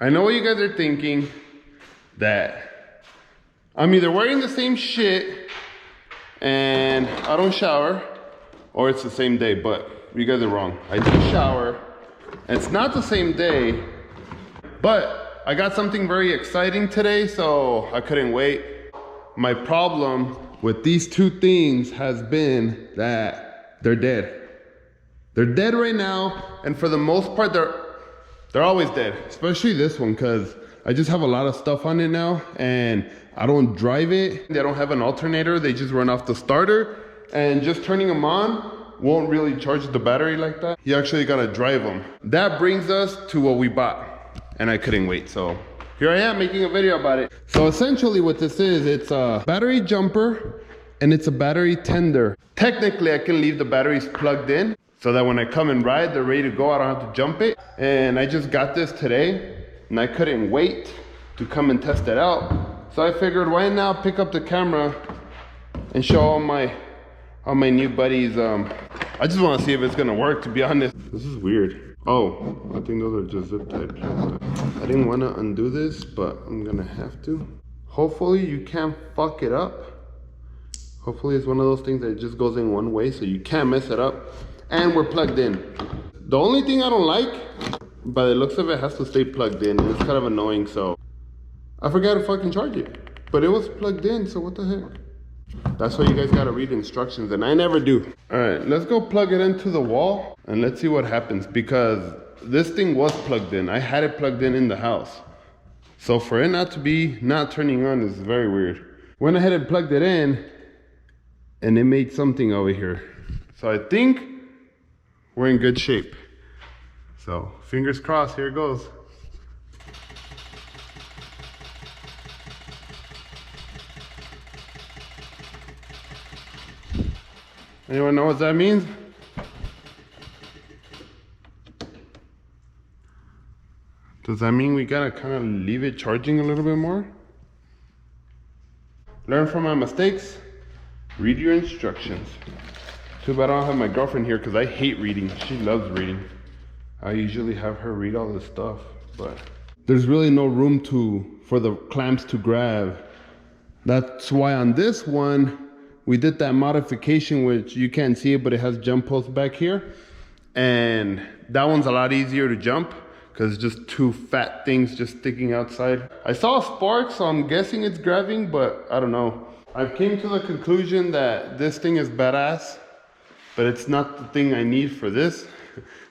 I know what you guys are thinking, that I'm either wearing the same shit and I don't shower, or it's the same day, but you guys are wrong. I do shower, and it's not the same day, but I got something very exciting today, so I couldn't wait. My problem with these two things has been that they're dead. They're dead right now, and for the most part, they're always dead, especially this one, because I just have a lot of stuff on it now, and I don't drive it. They don't have an alternator, they just run off the starter, and just turning them on won't really charge the battery like that. You actually gotta drive them. That brings us to what we bought, and I couldn't wait, so here I am making a video about it. So essentially what this is, it's a battery jumper, and it's a battery tender. Technically, I can leave the batteries plugged in, so that when I come and ride, they're ready to go, I don't have to jump it. And I just got this today, and I couldn't wait to come and test it out. So I figured, why not pick up the camera and show all my new buddies. I just want to see if it's gonna work, to be honest. This is weird. Oh, I think those are just zip type. I didn't want to undo this, but I'm gonna have to. Hopefully you can't fuck it up. Hopefully it's one of those things that just goes in one way, so you can't mess it up. And we're plugged in. The only thing I don't like, by the looks of it, has to stay plugged in. It's kind of annoying, so I forgot to fucking charge it. But it was plugged in, so what the heck? That's why you guys gotta read instructions, and I never do. All right, let's go plug it into the wall, and let's see what happens, because this thing was plugged in. I had it plugged in the house. So for it not to be not turning on is very weird. Went ahead and plugged it in, and it made something over here. So I think we're in good shape. So fingers crossed, here it goes. Anyone know what that means? Does that mean we gotta kind of leave it charging a little bit more? Learn from my mistakes, read your instructions. Too bad I don't have my girlfriend here, because I hate reading. She loves reading. I usually have her read all this stuff, but there's really no room for the clamps to grab. That's why on this one, we did that modification, which you can't see it, but it has jump posts back here. And that one's a lot easier to jump, because it's just two fat things just sticking outside. I saw a spark, so I'm guessing it's grabbing, but I don't know. I've came to the conclusion that this thing is badass, but it's not the thing I need for this.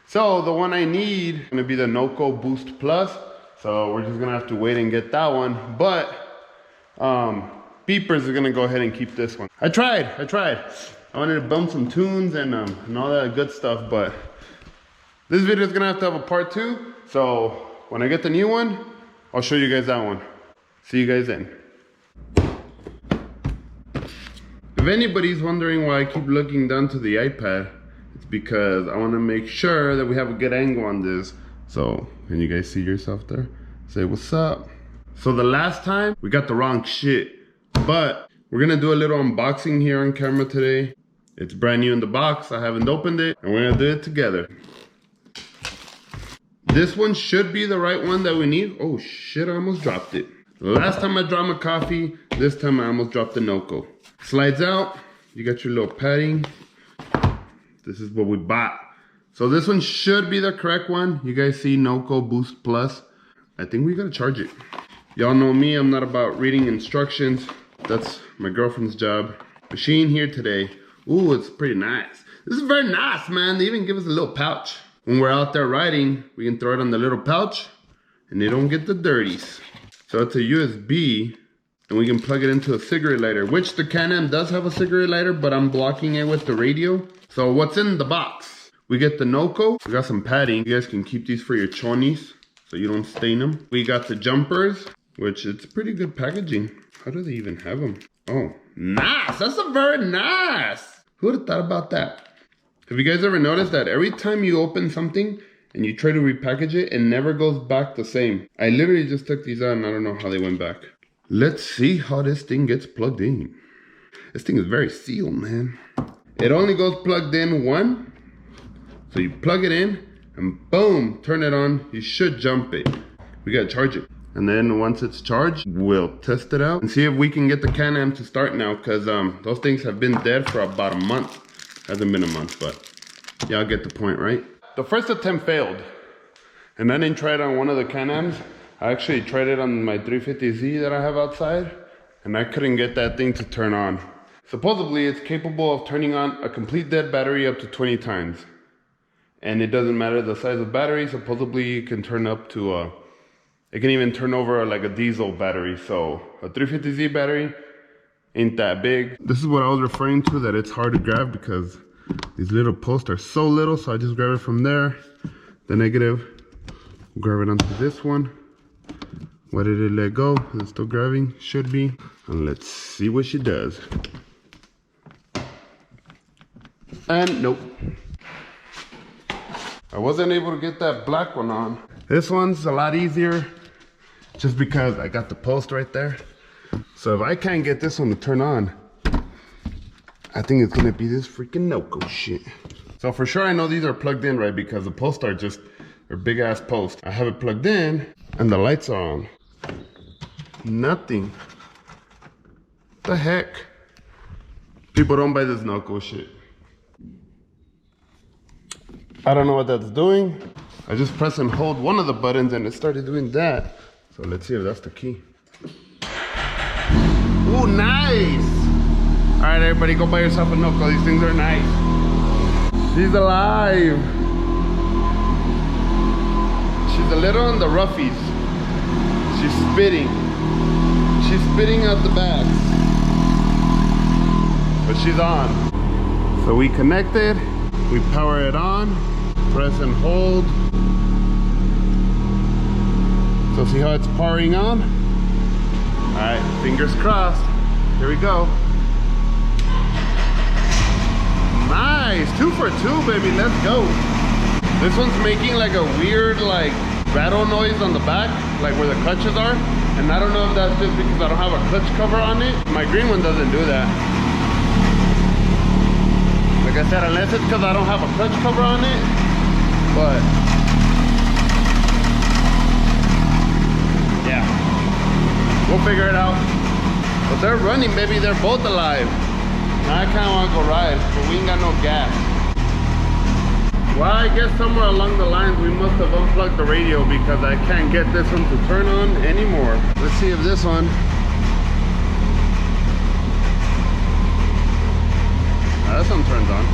So the one I need is gonna be the Noco Boost Plus. So we're just gonna have to wait and get that one. But Beepers are gonna go ahead and keep this one. I tried. I wanted to bump some tunes and all that good stuff, but this video is gonna have to have a part 2. So when I get the new one, I'll show you guys that one. See you guys then. If anybody's wondering why I keep looking down to the iPad, it's because I want to make sure that we have a good angle on this. So, can you guys see yourself there? Say what's up. So the last time, we got the wrong shit. But, we're going to do a little unboxing here on camera today. It's brand new in the box. I haven't opened it. And we're going to do it together. This one should be the right one that we need. Oh shit, I almost dropped it. Last time I dropped my coffee, this time I almost dropped the Noco. Slides out, you got your little padding. This is what we bought. So this one should be the correct one. You guys see Noco Boost Plus. I think we gotta charge it. Y'all know me, I'm not about reading instructions. That's my girlfriend's job. Machine here today. Ooh, it's pretty nice. This is very nice, man. They even give us a little pouch. When we're out there riding, we can throw it on the little pouch and they don't get the dirties. So it's a USB, and we can plug it into a cigarette lighter, which the Can-Am does have a cigarette lighter, but I'm blocking it with the radio. So what's in the box? We get the Noco. We got some padding. You guys can keep these for your chonies so you don't stain them. We got the jumpers, which it's pretty good packaging. How do they even have them? Oh, nice. That's a very nice. Who would have thought about that? Have you guys ever noticed that every time you open something and you try to repackage it, it never goes back the same? I literally just took these out and I don't know how they went back. Let's see how this thing gets plugged in. This thing is very sealed, man. It only goes plugged in one. So you plug it in and boom, turn it on. You should jump it. we gotta charge it. And then once it's charged, we'll test it out and see if we can get the Can-Am to start now, because those things have been dead for about a month. Hasn't been a month, but y'all get the point, right? The first attempt failed. And I didn't try it on one of the Can-Ams. I actually tried it on my 350Z that I have outside, and I couldn't get that thing to turn on. Supposedly, it's capable of turning on a complete dead battery up to 20 times. And it doesn't matter the size of battery. Supposedly, it can turn up to it can even turn over like a diesel battery. So a 350Z battery ain't that big. This is what I was referring to, that it's hard to grab because these little posts are so little. So I just grab it from there, the negative, grab it onto this one. Why did it let go? Is it still grabbing? Should be. And let's see what she does. And nope. I wasn't able to get that black one on. This one's a lot easier just because I got the post right there. So if I can't get this one to turn on, I think it's gonna be this freaking Noco shit. So for sure I know these are plugged in, right? Because the posts are just, they're big ass posts. I have it plugged in and the lights are on. Nothing. What the heck? People don't buy this Noco shit. I don't know what that's doing. I just press and hold one of the buttons and it started doing that. So let's see if that's the key. Ooh, nice! All right, everybody, go buy yourself a Noco. These things are nice. She's alive. She's a little on the roughies. She's spitting. She's spitting out the back. But she's on. So we connected. We power it on, press and hold. So see how it's powering on? All right, fingers crossed. Here we go. Nice, 2 for 2, baby, let's go. This one's making like a weird like rattle noise on the back, like where the clutches are. And I don't know if that's just because I don't have a clutch cover on it. My green one doesn't do that. Like I said, unless it's because I don't have a clutch cover on it, but yeah, we'll figure it out. But they're running, baby, they're both alive. Now I kind of want to go ride, but we ain't got no gas. Well, I guess somewhere along the lines we must have unplugged the radio because I can't get this one to turn on anymore. Let's see if this one. This one turns on.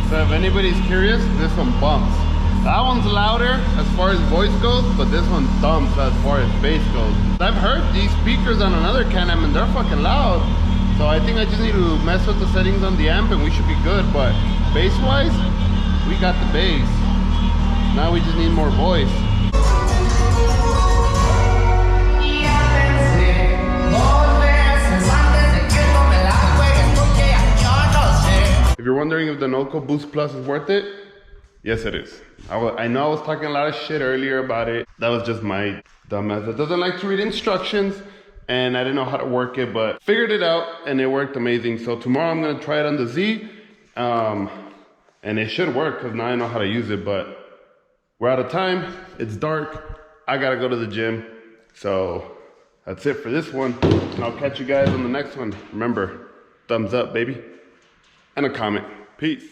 So if anybody's curious, this one bumps. That one's louder as far as voice goes, but this one thumps as far as bass goes. I've heard these speakers on another Can-Am and they're fucking loud. So I think I just need to mess with the settings on the amp and we should be good. But bass-wise, we got the bass. Now we just need more voice. If you're wondering if the Noco Boost Plus is worth it, yes it is. I know I was talking a lot of shit earlier about it. That was just my dumbass that doesn't like to read instructions, and I didn't know how to work it, but figured it out and it worked amazing. So tomorrow I'm gonna try it on the Z, and it should work because now I know how to use it, but we're out of time, it's dark, I gotta go to the gym. So that's it for this one. I'll catch you guys on the next one. Remember, thumbs up, baby, and a comment. Peace.